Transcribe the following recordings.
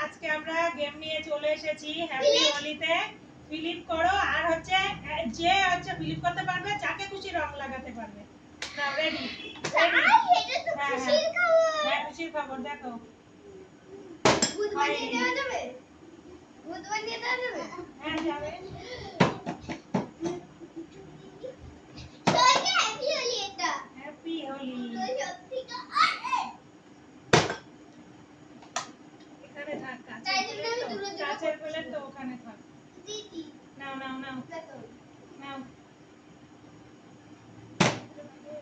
আজকে আমরা গেম নিয়ে চলে এসেছি হ্যাপি হোলিতে। ফিলিপ করো আর হচ্ছে যে হচ্ছে ফিলিপ করতে পারবে যাকে খুশি রং লাগাতে পারবে। নাও রেডি এটা তো খুশির খবর। হ্যাঁ খুশির খবর দেখো। ভূত বানিয়ে দেওয়া যাবে? ভূত বানিয়ে দেওয়া যাবে? হ্যাঁ যাবে। সবাইকে হ্যাপি হোলি এটা। হ্যাপি হোলি। তো সত্যি এখানে থাক কাছের প্লেট তো ওখানে থাক। দিদি নাও নাও নাও দেখো নাও।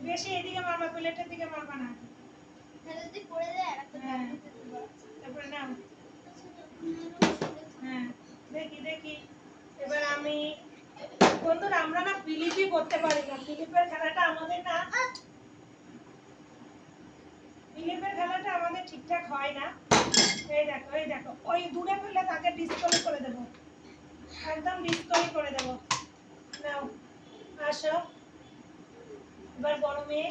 বেশি এদিকে মারবা, প্লেটের দিকে মারবা না। তাহলে যদি পড়ে যায় আর একটা হ্যাঁ। দিতে দিবা। তারপরে নাও। হ্যাঁ দেখি দেখি। এবার আমি বন্ধুরা আমরা না ফিলিপই করতে পারি না। ফিলিপের খেলাটা আমাদের না ফিলিপের খেলাটা আমাদের ঠিকঠাক হয় না। এই দেখো ওই দূরে ফেলে তাকে ডিসকোয়ালি করে দেব, একদম ডিসকোয়ালি করে দেব। নাও আসো। এবার বড় মেয়ে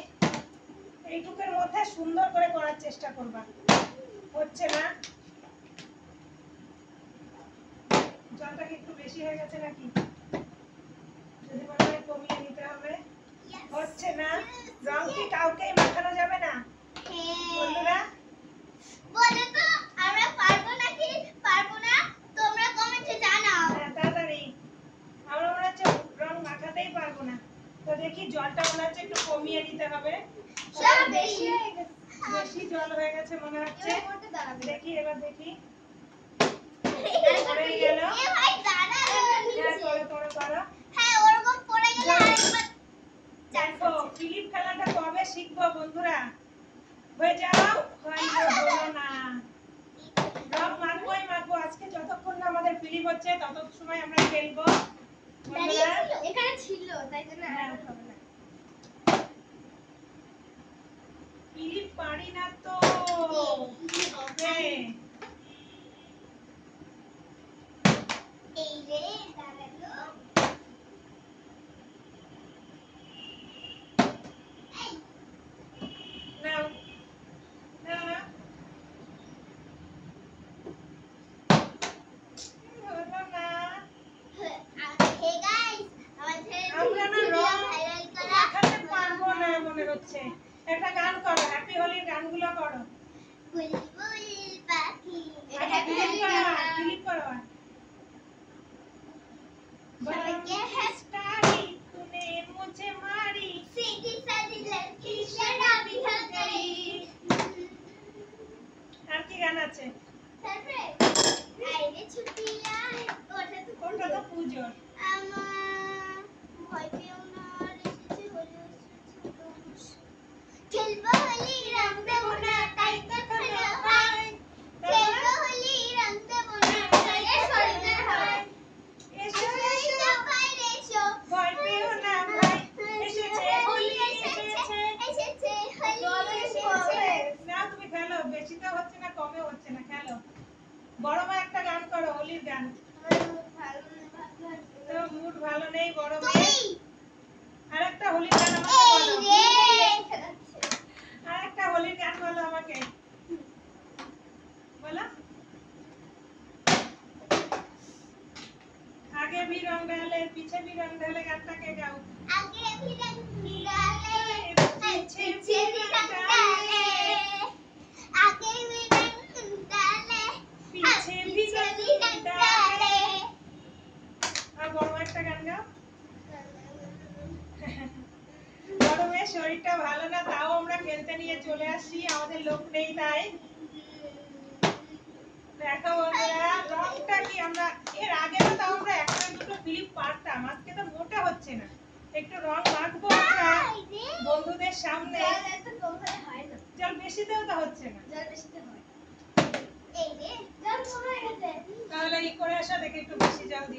এইটুকের মধ্যে সুন্দর করে করার চেষ্টা করবা। হচ্ছে না, জলটা কি একটু বেশি হয়ে গেছে নাকি? যদি মনে হয় কমিয়ে নিতে হবে। হচ্ছে না, রং কি কাউকে মাখানো যাবে না বন্ধুরা? বলে তো আমরা পারবো নাকি পারবো না তোমরা কমেন্টে জানাও। হ্যাঁ তাড়াতাড়ি। আমরা মনে হচ্ছে রং মাখাতেই পারবো না। তো দেখি জলটা মনে হচ্ছে একটু কমিয়ে নিতে হবে। সব বেশি হয়ে গেছে। বেশি জল হয়ে গেছে মনে হচ্ছে। এবার করতে দাঁড়াবে। দেখি এবার দেখি। পড়ে গেল। এ ভাই দাঁড়া হ্যাঁ করো করো করো। হ্যাঁ ওরকম পড়ে গেলে আরেকবার দেখো ফিলিপ খেলাটা কবে শিখবো বন্ধুরা? হয়ে যাও। হলো না। রং মাখবোই মাখবো আজকে, যতক্ষণ না আমাদের ফিলিপ হচ্ছে তত সময় আমরা খেলবো বন্ধুরা। এখানে ছিল তাই জন্য আর হবে না। ফিলিপ পারি না তো কি হবে? এই রে দাঁড়ালো। নাও নাও না। হলো না। হে গাইস আমাদের আমরা না ভিডিও রং ভাইরাল করা মাখাতে পারবো না মনে হচ্ছে। একটা গান করো, হ্যাপি হোলির গানগুলো করো। বুলবুল পাখি আচ্ছা ফিলিপ করো আর, ফিলিপ করো আর। সবাইকে स्टारी तूने मुझे मारी सीधी सादी लड़की शराबी हो गई। আর কি গান আছে? তারপরে আইরে ছুটিয়া কোনটা তো পুজোর। আমার ভয় পেও না এসেছে হলো খেলবো হোলি রং দেবো না তাই তো খেলা হয়। খেলবো হোলি রং দেবো না তাই তো খেলা হয়। এসো এসো ভাই এসো ভয় পেও না ভাই, এসেছে হোলি এসেছে। এসেছে হোলি এসেছে। না তুমি খেলো, বেশি তো হচ্ছে না কমে হচ্ছে না, খেলো। বড় মা একটা গান করো, হোলির গান। তো মুড ভালো নেই বড় মেয়ে। আরেকটা হোলির গান আমাকে বলো। আরেকটা হোলির গান বলো আমাকে, বলো। आगे भी रंग डाले पीछे भी रंग डाले गाताके गाओ। आगे भी रंग डाले पीछे पीछे भी रंग डाले आगे भी रंग डाले पीछे भी रंग डाले। আর বড় একটা গান গাও। বড় মেয়ে শরীরটা ভালো না, তাও আমরা খেলতে নিয়ে চলে আসি, আমাদের লোক নেই তাই। দেখো বন্ধুরা রংটা কি আমরা এর আগে তো তাও আমরা একটা দুটো ফিলিপ পারতাম, আজকে তো মোটা হচ্ছে না। একটু রং মাখবো আমরা বন্ধুদের সামনে। জল বেশিতেও তো হচ্ছে না। এই রে জল কমে গেছে। তাহলে ই করে আসো, দেখে একটু বেশি জল দিই।